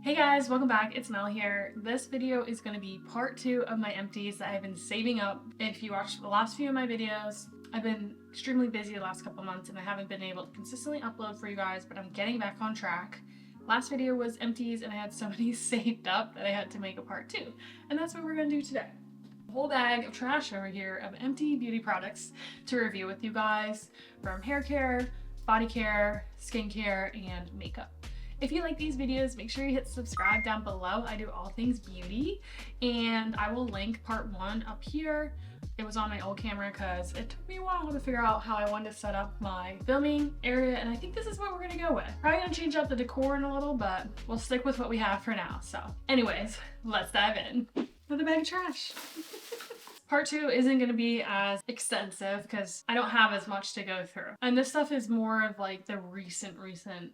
Hey guys, welcome back. It's Mel here. This video is going to be part 2 of my empties that I've been saving up. If you watched the last few of my videos, I've been extremely busy the last couple months and I haven't been able to consistently upload for you guys, but I'm getting back on track. Last video was empties and I had so many saved up that I had to make a part 2. And that's what we're going to do today. A whole bag of trash over here of empty beauty products to review with you guys, from hair care, body care, skincare, and makeup. If you like these videos, make sure you hit subscribe down below. I do all things beauty, and I will link part 1 up here. It was on my old camera because it took me a while to figure out how I wanted to set up my filming area, and I think this is what we're gonna go with. Probably gonna change up the decor in a little, but we'll stick with what we have for now. So anyways, let's dive in. Another bag of trash. Part 2 isn't going to be as extensive because I don't have as much to go through. And this stuff is more of like the recent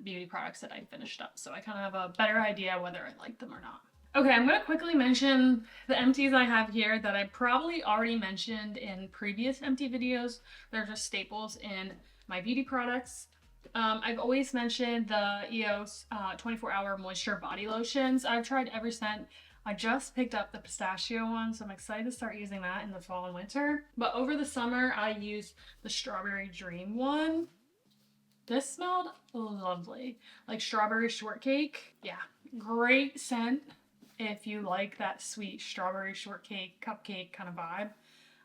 beauty products that I finished up. So I kind of have a better idea whether I like them or not. Okay, I'm going to quickly mention the empties I have here that I probably already mentioned in previous empty videos. They're just staples in my beauty products. I've always mentioned the EOS 24-hour moisture body lotions. I've tried every scent. I just picked up the pistachio one, so I'm excited to start using that in the fall and winter. But over the summer, I used the Strawberry Dream one. This smelled lovely. Like strawberry shortcake. Yeah, great scent if you like that sweet strawberry shortcake, cupcake kind of vibe.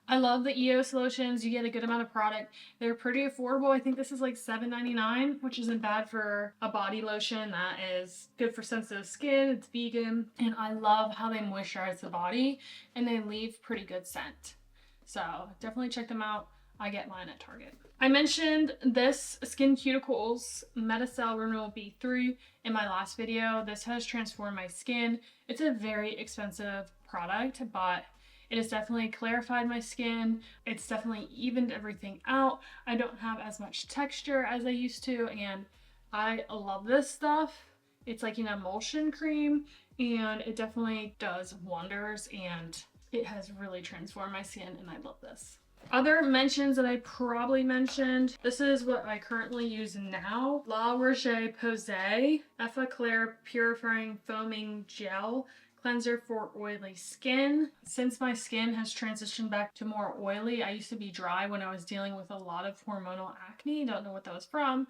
I love the EOS lotions. You get a good amount of product. They're pretty affordable. I think this is like $7.99, which isn't bad for a body lotion that is good for sensitive skin. It's vegan. And I love how they moisturize the body and they leave pretty good scent. So definitely check them out. I get mine at Target. I mentioned this SkinCeuticals Metacell Renewal B3 in my last video. This has transformed my skin. It's a very expensive product, but it has definitely clarified my skin. It's definitely evened everything out. I don't have as much texture as I used to, and I love this stuff. It's like an emulsion cream, and it definitely does wonders, and it has really transformed my skin, and I love this. Other mentions that I probably mentioned, this is what I currently use now. Roche-Posay Effaclar Purifying Foaming Gel Cleanser for oily skin. Since my skin has transitioned back to more oily, I used to be dry when I was dealing with a lot of hormonal acne. Don't know what that was from.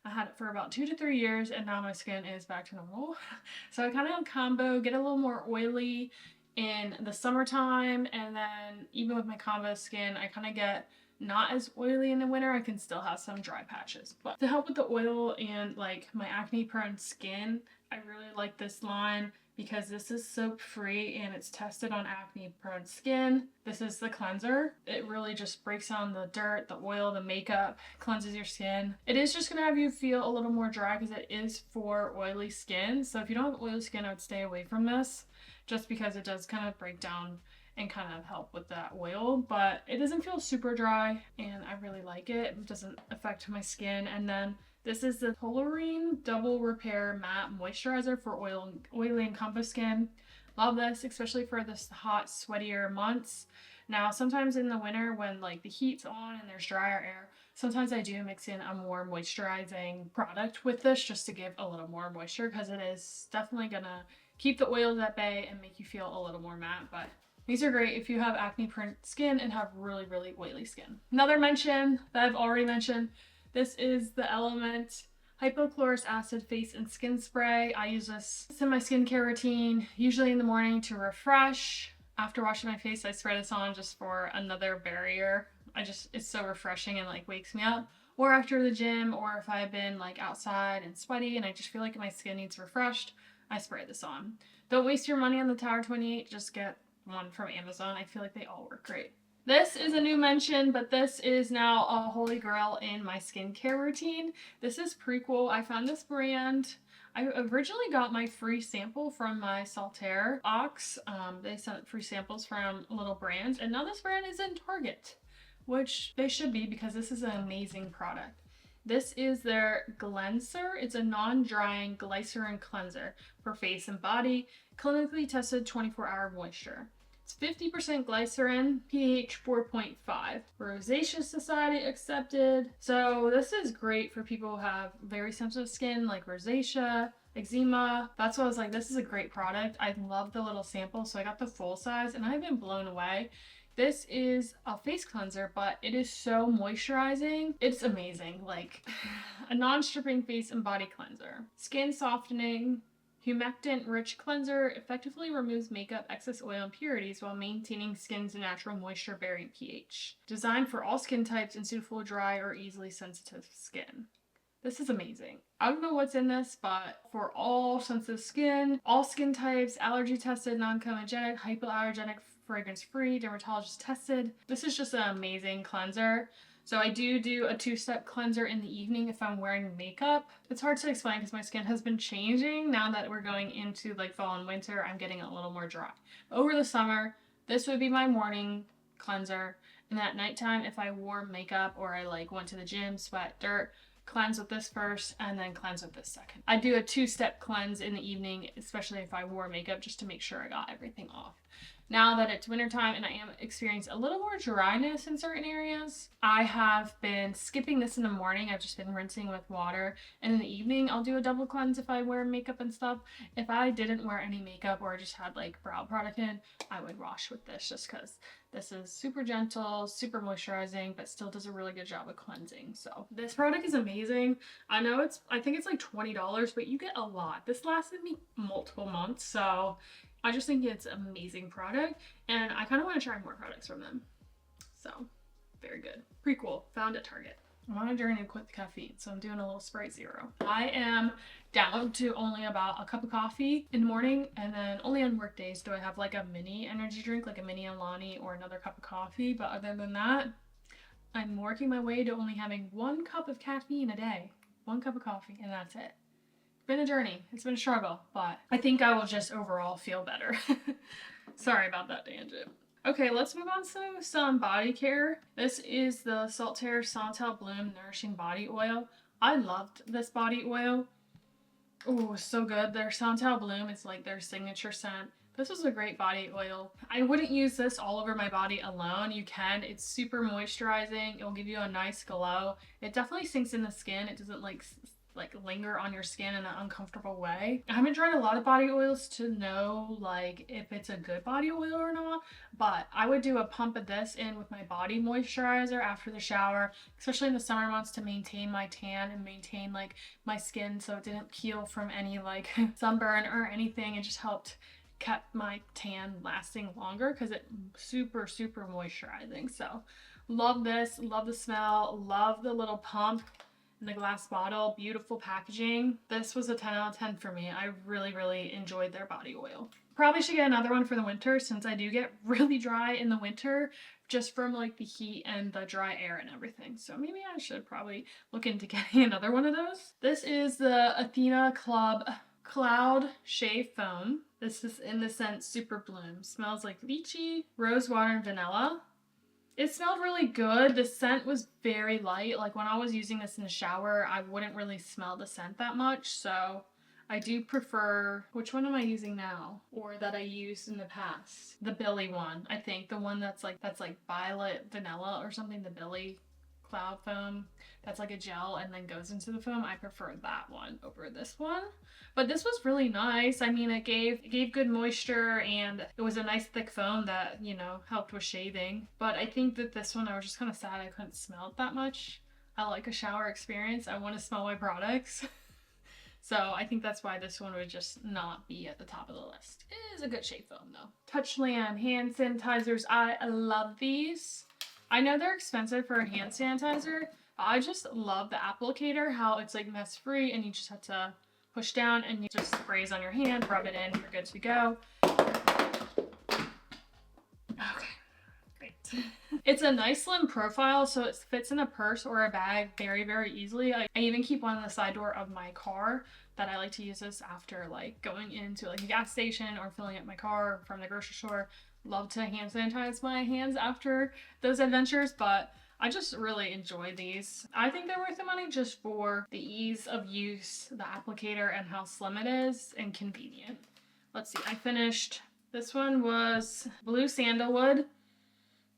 I had it for about 2 to 3 years and now my skin is back to normal. So I kind of combo, get a little more oily in the summertime, and then even with my combo skin, I kind of get not as oily in the winter. I can still have some dry patches. But to help with the oil and like my acne prone skin, I really like this line because this is soap free and it's tested on acne prone skin. This is the cleanser. It really just breaks down the dirt, the oil, the makeup, cleanses your skin. It is just gonna have you feel a little more dry because it is for oily skin. So if you don't have oily skin, I would stay away from this just because it does kind of break down and kind of help with that oil, but it doesn't feel super dry and I really like it. It doesn't affect my skin. And then this is the Toleriane Double Repair Matte Moisturizer for oily and combo skin. Love this, especially for this hot, sweatier months. Now, sometimes in the winter when like the heat's on and there's drier air, sometimes I do mix in a more moisturizing product with this just to give a little more moisture because it is definitely gonna keep the oils at bay and make you feel a little more matte. But these are great if you have acne prone skin and have really oily skin. Another mention that I've already mentioned, this is the Element Hypochlorous Acid Face and Skin Spray. I use this in my skincare routine, usually in the morning to refresh. After washing my face, I spray this on just for another barrier. It's so refreshing and like wakes me up. Or after the gym, or if I've been like outside and sweaty and I just feel like my skin needs refreshed, I spray this on. Don't waste your money on the Tower 28, just get one from Amazon. I feel like they all work great. This is a new mention, but this is now a holy grail in my skincare routine. This is Prequel. I found this brand. I originally got my free sample from my Saltair box. They sent free samples from little brands, and now this brand is in Target, which they should be because this is an amazing product. This is their Gleanser. It's a non-drying Glycerin cleanser for face and body, clinically tested 24-hour moisture. It's 50% glycerin, pH 4.5. Rosacea Society accepted. So this is great for people who have very sensitive skin like rosacea. eczema. That's why I was like, this is a great product. I love the little sample, so I got the full size and I've been blown away. This is a face cleanser, but it is so moisturizing. It's amazing. Like a non-stripping face and body cleanser. Skin softening, humectant-rich cleanser effectively removes makeup, excess oil, and impurities while maintaining skin's natural moisture-bearing pH. Designed for all skin types and suitable dry or easily sensitive skin. This is amazing. I don't know what's in this, but for all sensitive skin, all skin types, allergy tested, non-comedogenic, hypoallergenic, fragrance-free, dermatologist tested. This is just an amazing cleanser. So I do a 2-step cleanser in the evening if I'm wearing makeup. It's hard to explain because my skin has been changing. Now that we're going into like fall and winter, I'm getting a little more dry. Over the summer, this would be my morning cleanser. And at nighttime, if I wore makeup or I like went to the gym, sweat, dirt, cleanse with this first and then cleanse with this second. I do a 2-step cleanse in the evening, especially if I wore makeup, just to make sure I got everything off. Now that it's wintertime and I am experiencing a little more dryness in certain areas, I have been skipping this in the morning. I've just been rinsing with water. And in the evening, I'll do a double cleanse if I wear makeup and stuff. If I didn't wear any makeup or just had like brow product in, I would wash with this just because this is super gentle, super moisturizing, but still does a really good job of cleansing. So this product is amazing. I think it's like $20, but you get a lot. This lasted me multiple months, so I just think it's an amazing product, and I kind of want to try more products from them. So, very good. Prequel, found at Target. I'm on a journey to quit the caffeine, so I'm doing a little Sprite Zero. I am down to only about a cup of coffee in the morning, and then only on work days do I have like a mini energy drink, like a mini Alani or another cup of coffee. But other than that, I'm working my way to only having 1 cup of caffeine a day. 1 cup of coffee, and that's it. Been a journey. It's been a struggle, but I think I will just overall feel better. Sorry about that tangent. Okay, let's move on to some body care. This is the Saltair Santal Bloom Nourishing Body Oil. I loved this body oil. Oh, so good. Their Santal Bloom is like their signature scent. This was a great body oil. I wouldn't use this all over my body alone. You can. It's super moisturizing. It will give you a nice glow. It definitely sinks in the skin. It doesn't like linger on your skin in an uncomfortable way. I haven't tried a lot of body oils to know like if it's a good body oil or not, but I would do a pump of this in with my body moisturizer after the shower, especially in the summer months, to maintain my tan and maintain like my skin so it didn't peel from any like sunburn or anything. It just helped kept my tan lasting longer because it's super moisturizing. So love this, love the smell, love the little pump in the glass bottle. Beautiful packaging. This was a 10 out of 10 for me. I really enjoyed their body oil. Probably should get another one for the winter since I do get really dry in the winter just from like the heat and the dry air and everything. So maybe I should probably look into getting another one of those. This is the Athena Club Cloud Shea Foam. This is in the scent Super Bloom. Smells like lychee, rose water, and vanilla. It smelled really good. The scent was very light. Like when I was using this in the shower, I wouldn't really smell the scent that much. So I do prefer, which one am I using now? Or that I used in the past? The Billy one, I think. The one that's like violet vanilla or something, the Billy Cloud Foam. That's like a gel and then goes into the foam. I prefer that one over this one. But this was really nice. I mean, it gave good moisture and it was a nice thick foam that, you know, helped with shaving. But I think that this one, I was just kind of sad I couldn't smell it that much. I like a shower experience. I want to smell my products. So I think that's why this one would just not be at the top of the list. It is a good shave foam though. Touchland hand sanitizers. I love these. I know they're expensive for a hand sanitizer. I just love the applicator, how it's like mess free and you just have to push down and you just sprays on your hand, rub it in, you're good to go. Okay, great. It's a nice slim profile, so it fits in a purse or a bag very easily. I even keep one on the side door of my car that I like to use this after like going into like a gas station or filling up my car from the grocery store. Love to hand sanitize my hands after those adventures, but I just really enjoy these. I think they're worth the money just for the ease of use, the applicator, and how slim it is and convenient. Let's see, I finished, this one was Blue Sandalwood.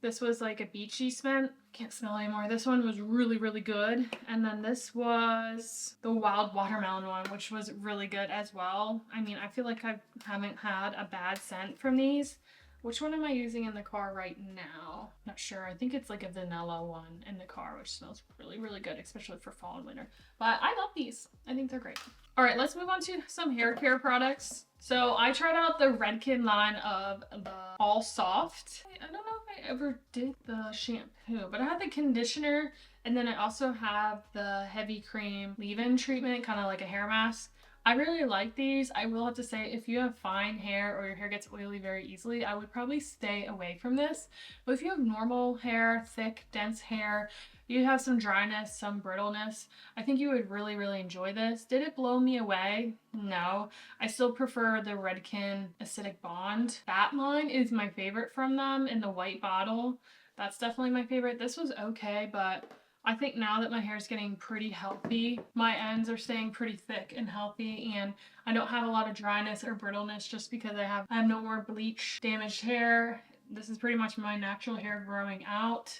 This was like a beachy scent Can't smell anymore. This one was really, really good. And then this was the wild watermelon one, which was really good as well. I mean, I feel like I haven't had a bad scent from these. Which one am I using in the car right now? Not sure. I think it's like a vanilla one in the car, which smells really, really good, especially for fall and winter. But I love these. I think they're great. All right, let's move on to some hair care products. So I tried out the Redken line of the All Soft. I don't know if I ever did the shampoo, but I had the conditioner, and then I also have the heavy cream leave-in treatment, kind of like a hair mask. I really like these. I will have to say, if you have fine hair or your hair gets oily very easily, I would probably stay away from this. But if you have normal hair, thick, dense hair, you have some dryness, some brittleness, I think you would really, really enjoy this. Did it blow me away? No. I still prefer the Redken Acidic Bond. That line is my favorite from them in the white bottle. That's definitely my favorite. This was okay, but I think now that my hair is getting pretty healthy, my ends are staying pretty thick and healthy, and I don't have a lot of dryness or brittleness just because I have no more bleach damaged hair. This is pretty much my natural hair growing out,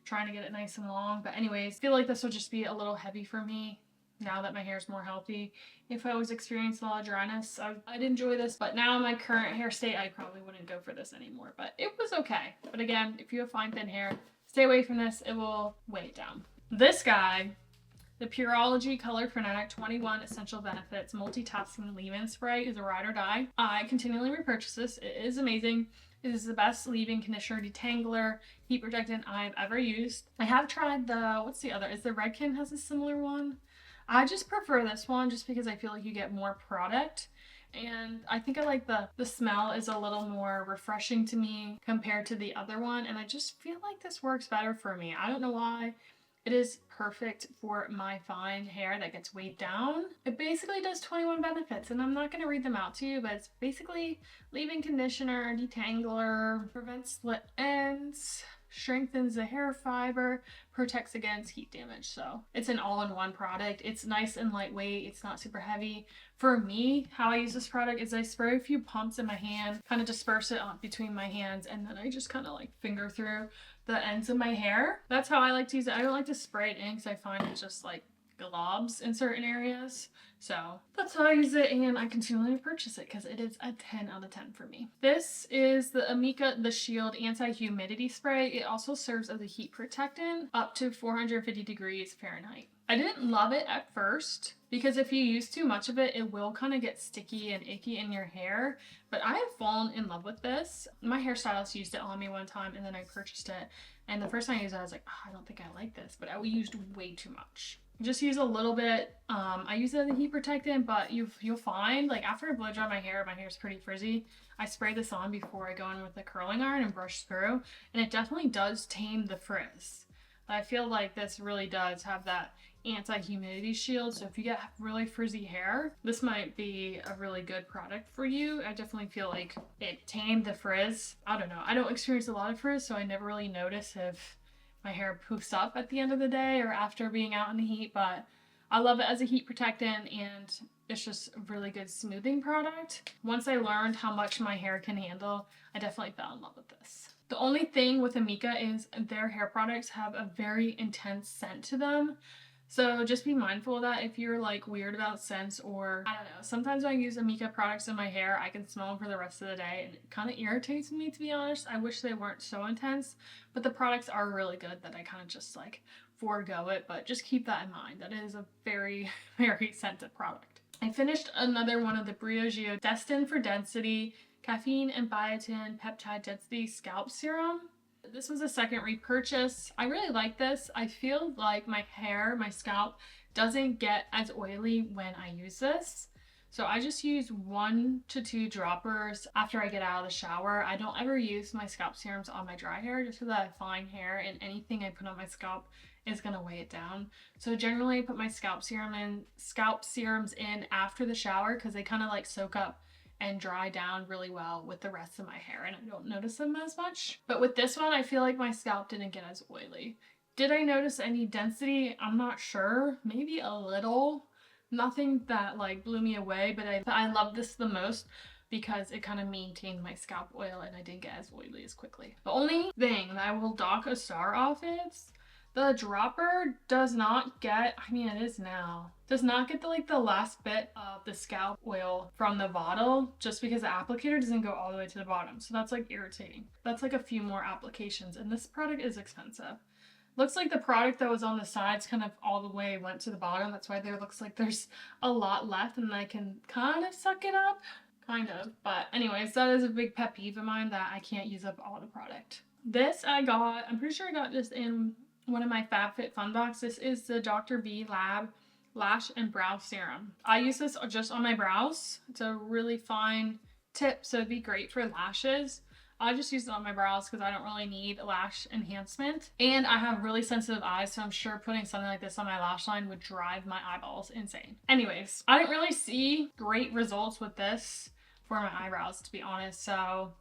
trying to get it nice and long. But anyways, I feel like this will just be a little heavy for me now that my hair is more healthy. If I was experiencing a lot of dryness, I'd enjoy this, but now in my current hair state, I probably wouldn't go for this anymore, but it was okay. But again, if you have fine thin hair, stay away from this. It will weigh it down. This guy, the Pureology Color Frenetic 21 Essential Benefits Multitasking Leave-In Spray, is a ride or die. I continually repurchase this. It is amazing. It is the best leave-in conditioner, detangler, heat protectant I've ever used. I have tried the, what's the other? Is the Redken has a similar one? I just prefer this one just because I feel like you get more product. And I think I like the smell is a little more refreshing to me compared to the other one. And I just feel like this works better for me. I don't know why. It is perfect for my fine hair that gets weighed down. It basically does 21 benefits, and I'm not going to read them out to you, but it's basically leave-in conditioner, detangler, prevents split ends, strengthens the hair fiber, protects against heat damage. So it's an all-in-one product. It's nice and lightweight. It's not super heavy. For me, how I use this product is I spray a few pumps in my hand, kind of disperse it on between my hands, and then I just kind of like finger through the ends of my hair. That's how I like to use it. I don't like to spray it in because I find it just like globs in certain areas. So that's how I use it, and I continually purchase it because it is a 10 out of 10 for me. This is the Amika The Shield Anti-Humidity Spray. It also serves as a heat protectant up to 450 degrees Fahrenheit. I didn't love it at first because if you use too much of it, it will kind of get sticky and icky in your hair. But I have fallen in love with this. My hairstylist used it on me one time, and then I purchased it. And the first time I used it, I was like, oh, I don't think I like this. But I used way too much. Just use a little bit. I use it as a heat protectant, but you'll find, like, after I blow dry my hair's pretty frizzy. I spray this on before I go in with the curling iron and brush through. And it definitely does tame the frizz. I feel like this really does have that anti-humidity shield, so if you get really frizzy hair, this might be a really good product for you. I definitely feel like it tamed the frizz. I don't know. I don't experience a lot of frizz, so I never really notice if my hair poofs up at the end of the day or after being out in the heat, but I love it as a heat protectant, and it's just a really good smoothing product. Once I learned how much my hair can handle, I definitely fell in love with this. The only thing with Amika is their hair products have a very intense scent to them. So just be mindful of that if you're like weird about scents, or I don't know. Sometimes when I use Amika products in my hair, I can smell them for the rest of the day, and it kind of irritates me, to be honest. I wish they weren't so intense, but the products are really good that I kind of just like forego it. But just keep that in mind. That is a very, very scented product. I finished another one of the Briogeo Destined for Density Caffeine and Biotin Peptide Density Scalp Serum. This was a second repurchase. I really like this. I feel like my hair, my scalp, doesn't get as oily when I use this. So I just use 1 to 2 droppers after I get out of the shower. I don't ever use my scalp serums on my dry hair just because I have fine hair, and anything I put on my scalp is gonna weigh it down. So generally I put my scalp serums in after the shower because they kind of like soak up and dry down really well with the rest of my hair, and I don't notice them as much. But with this one, I feel like my scalp didn't get as oily. Did I notice any density? I'm not sure. Maybe a little. Nothing that like blew me away, but I love this the most because it kind of maintained my scalp oil and I didn't get as oily as quickly. The only thing that I will dock a star off is the dropper does not get, I mean it is now, does not get the last bit of the scalp oil from the bottle, just because the applicator doesn't go all the way to the bottom. So that's like irritating. That's like a few more applications, and this product is expensive. Looks like the product that was on the sides kind of all the way went to the bottom. That's why there looks like there's a lot left and I can kind of suck it up. Kind of. But anyways, that is a big pet peeve of mine, that I can't use up all the product. This I got, I'm pretty sure I got this in one of my FabFitFun box. This is the Dr. B Lab Lash and Brow Serum. I use this just on my brows. It's a really fine tip, so it'd be great for lashes. I just use it on my brows because I don't really need lash enhancement. And I have really sensitive eyes, so I'm sure putting something like this on my lash line would drive my eyeballs insane. Anyways, I didn't really see great results with this for my eyebrows, to be honest, so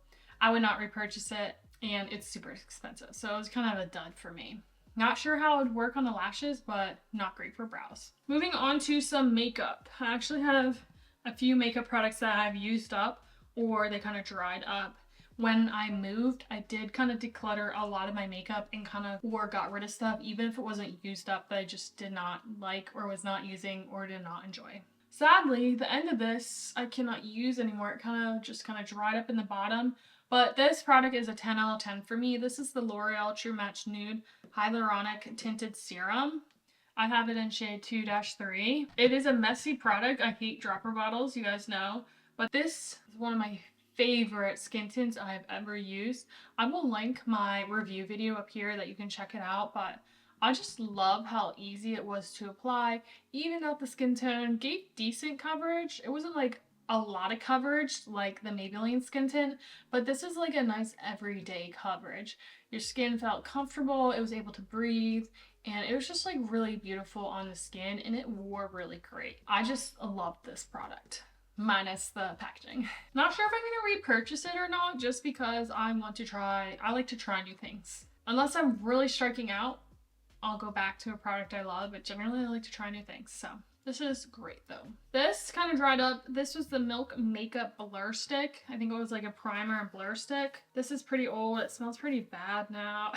I would not repurchase it, and it's super expensive. So it was kind of a dud for me. Not sure how it would work on the lashes, but not great for brows. Moving on to some makeup. I actually have a few makeup products that I've used up, or they kind of dried up. When I moved, I did kind of declutter a lot of my makeup and kind of got rid of stuff, even if it wasn't used up, that I just did not like or was not using or did not enjoy. Sadly, the end of this I cannot use anymore. It kind of dried up in the bottom. But this product is a 10 out of 10 for me. This is the L'Oreal True Match Nude Hyaluronic Tinted Serum. I have it in shade 2-3. It is a messy product. I hate dropper bottles, you guys know. But this is one of my favorite skin tints I've ever used. I will link my review video up here that you can check it out, but I just love how easy it was to apply. Evened out the skin tone, gave decent coverage. It wasn't like a lot of coverage like the Maybelline skin tint, but this is like a nice everyday coverage. Your skin felt comfortable, it was able to breathe, and it was just like really beautiful on the skin, and it wore really great. I just loved this product. Minus the packaging. Not sure if I'm gonna repurchase it or not, just because I like to try new things. Unless I'm really striking out, I'll go back to a product I love, but generally I like to try new things, so. This is great though. This kind of dried up. This was the Milk Makeup Blur Stick. I think it was like a primer and blur stick. This is pretty old. It smells pretty bad now.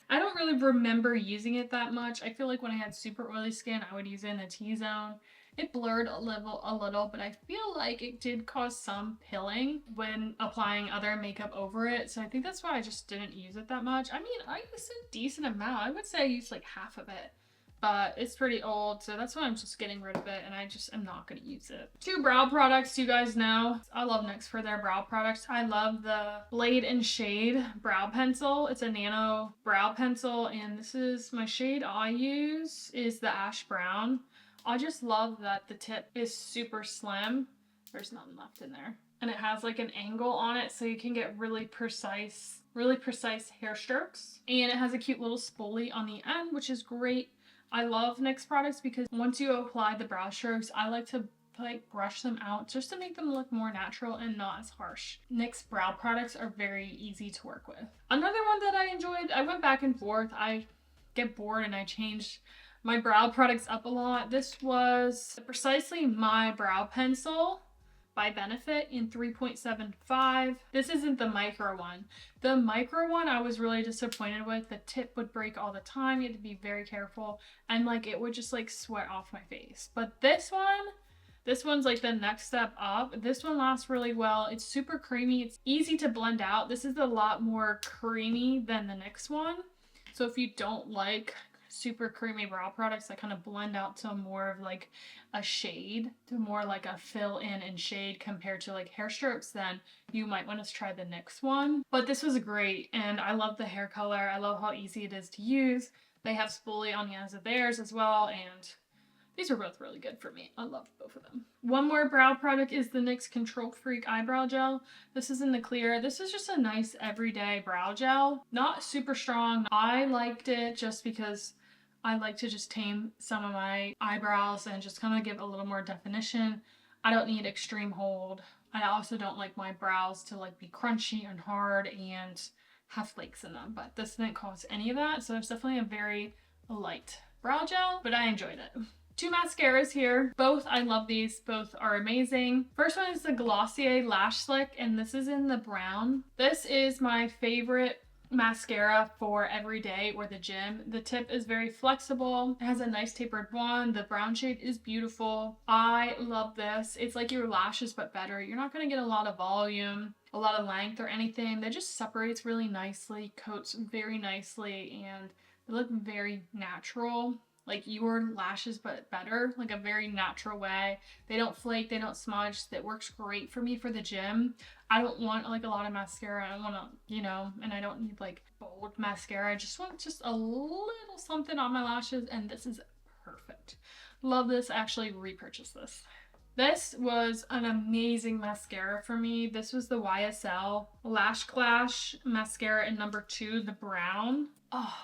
I don't really remember using it that much. I feel like when I had super oily skin, I would use it in the T-zone. It blurred a little, but I feel like it did cause some pilling when applying other makeup over it. So I think that's why I just didn't use it that much. I mean, I used a decent amount. I would say I used like half of it, but it's pretty old. So that's why I'm just getting rid of it, and I just am not going to use it. 2 brow products, you guys know. I love NYX for their brow products. I love the Blade and Shade brow pencil. It's a nano brow pencil, and this is my shade I use is the Ash Brown. I just love that the tip is super slim. There's nothing left in there. And it has like an angle on it, so you can get really precise hair strokes. And it has a cute little spoolie on the end, which is great. I love NYX products because once you apply the brow strokes, I like to like brush them out just to make them look more natural and not as harsh. NYX brow products are very easy to work with. Another one that I enjoyed, I went back and forth. I get bored and I changed my brow products up a lot. This was Precisely My Brow Pencil by Benefit in 3.75. This isn't the micro one. The micro one I was really disappointed with. The tip would break all the time. You had to be very careful, and like it would just like sweat off my face. But this one's like the next step up. This one lasts really well. It's super creamy. It's easy to blend out. This is a lot more creamy than the NYX one. So if you don't like super creamy brow products that kind of blend out to more of like a shade, to more like a fill in and shade compared to like hair strokes, then you might want to try the NYX one. But this was great, and I love the hair color. I love how easy it is to use. They have spoolie on the ends of theirs as well, and these were both really good for me. I loved both of them. One more brow product is the NYX Control Freak Eyebrow Gel. This is in the clear. This is just a nice everyday brow gel. Not super strong. I liked it just because I like to just tame some of my eyebrows and just kind of give a little more definition. I don't need extreme hold. I also don't like my brows to like be crunchy and hard and have flakes in them, but this didn't cause any of that. So it's definitely a very light brow gel, but I enjoyed it. Two mascaras here. Both, I love these. Both are amazing. First one is the Glossier Lash Slick, and this is in the brown. This is my favorite mascara for every day or the gym. The tip is very flexible. It has a nice tapered wand. The brown shade is beautiful. I love this. It's like your lashes but better. You're not going to get a lot of volume, a lot of length or anything. That just separates really nicely, coats very nicely, and they look very natural. Like your lashes but better, like a very natural way. They don't flake, they don't smudge. That works great for me for the gym. I don't want like a lot of mascara. I don't want to, you know, and I don't need like bold mascara. I just want just a little something on my lashes, and this is perfect. Love this. I actually repurchased this. This was an amazing mascara for me. This was the YSL Lash Clash mascara in number 2, the brown. Oh,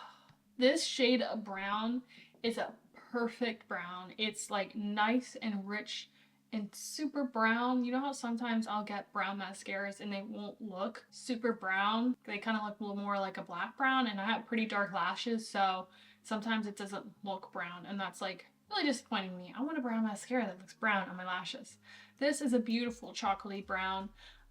this shade of brown is a perfect brown. It's like nice and rich and super brown. You know how sometimes I'll get brown mascaras and they won't look super brown? They kind of look a little more like a black brown, and I have pretty dark lashes, so sometimes it doesn't look brown, and that's like really disappointing me. I want a brown mascara that looks brown on my lashes. This is a beautiful chocolatey brown.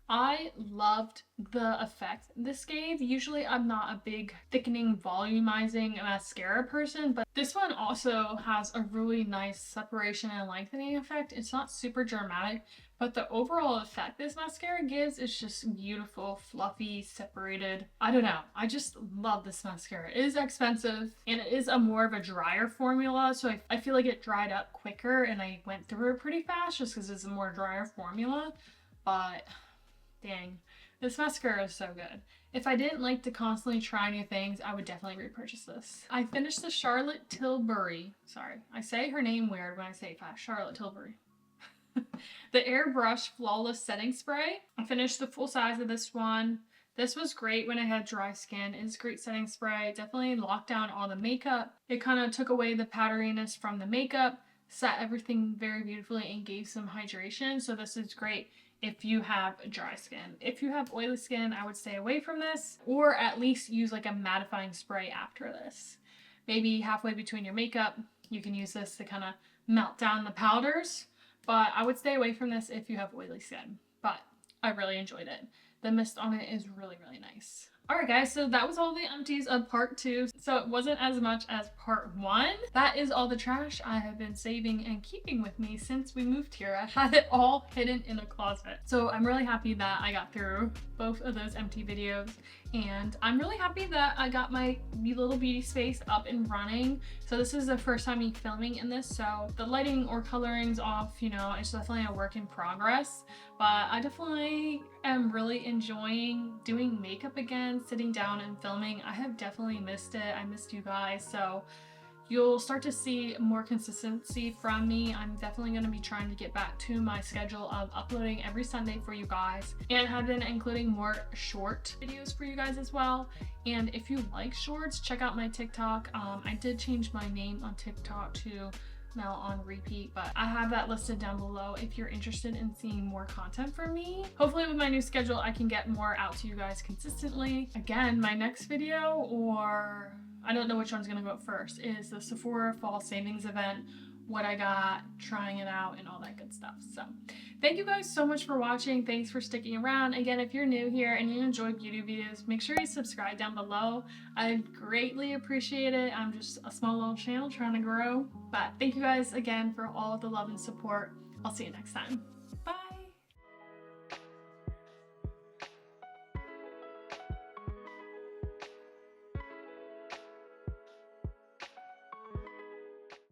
I loved the effect this gave. Usually I'm not a big thickening, volumizing mascara person, but this one also has a really nice separation and lengthening effect. It's not super dramatic, but the overall effect this mascara gives is just beautiful, fluffy, separated. I don't know. I just love this mascara. It is expensive, and it is a more of a drier formula, so I feel like it dried up quicker, and I went through it pretty fast just because it's a more drier formula, but dang, this mascara is so good. If I didn't like to constantly try new things, I would definitely repurchase this. I finished the Charlotte Tilbury. Sorry, I say her name weird when I say it fast. Charlotte Tilbury. The Airbrush Flawless Setting Spray. I finished the full size of this one. This was great when I had dry skin. It's a great setting spray. It definitely locked down all the makeup. It kind of took away the powderiness from the makeup, set everything very beautifully, and gave some hydration. So this is great if you have dry skin. If you have oily skin, I would stay away from this, or at least use like a mattifying spray after this. Maybe halfway between your makeup, you can use this to kind of melt down the powders, but I would stay away from this if you have oily skin. But I really enjoyed it. The mist on it is really, really nice. Alright guys, so that was all the empties of part 2. So it wasn't as much as part 1. That is all the trash I have been saving and keeping with me since we moved here. I had it all hidden in a closet. So I'm really happy that I got through both of those empty videos. And I'm really happy that I got my little beauty space up and running. So this is the first time me filming in this, so the lighting or coloring's off, you know, it's definitely a work in progress. But I definitely am really enjoying doing makeup again, sitting down and filming. I have definitely missed it. I missed you guys, so you'll start to see more consistency from me. I'm definitely going to be trying to get back to my schedule of uploading every Sunday for you guys, and have been including more short videos for you guys as well. And if you like shorts, check out my TikTok. I did change my name on TikTok to Mel on Repeat, but I have that listed down below if you're interested in seeing more content from me. Hopefully with my new schedule I can get more out to you guys consistently. Again, my next video, or I don't know which one's gonna go up first, is the Sephora Fall Savings event, what I got, trying it out, and all that good stuff. So thank you guys so much for watching. Thanks for sticking around. Again, if you're new here and you enjoy beauty videos, make sure you subscribe down below. I greatly appreciate it. I'm just a small little channel trying to grow. But thank you guys again for all the love and support. I'll see you next time.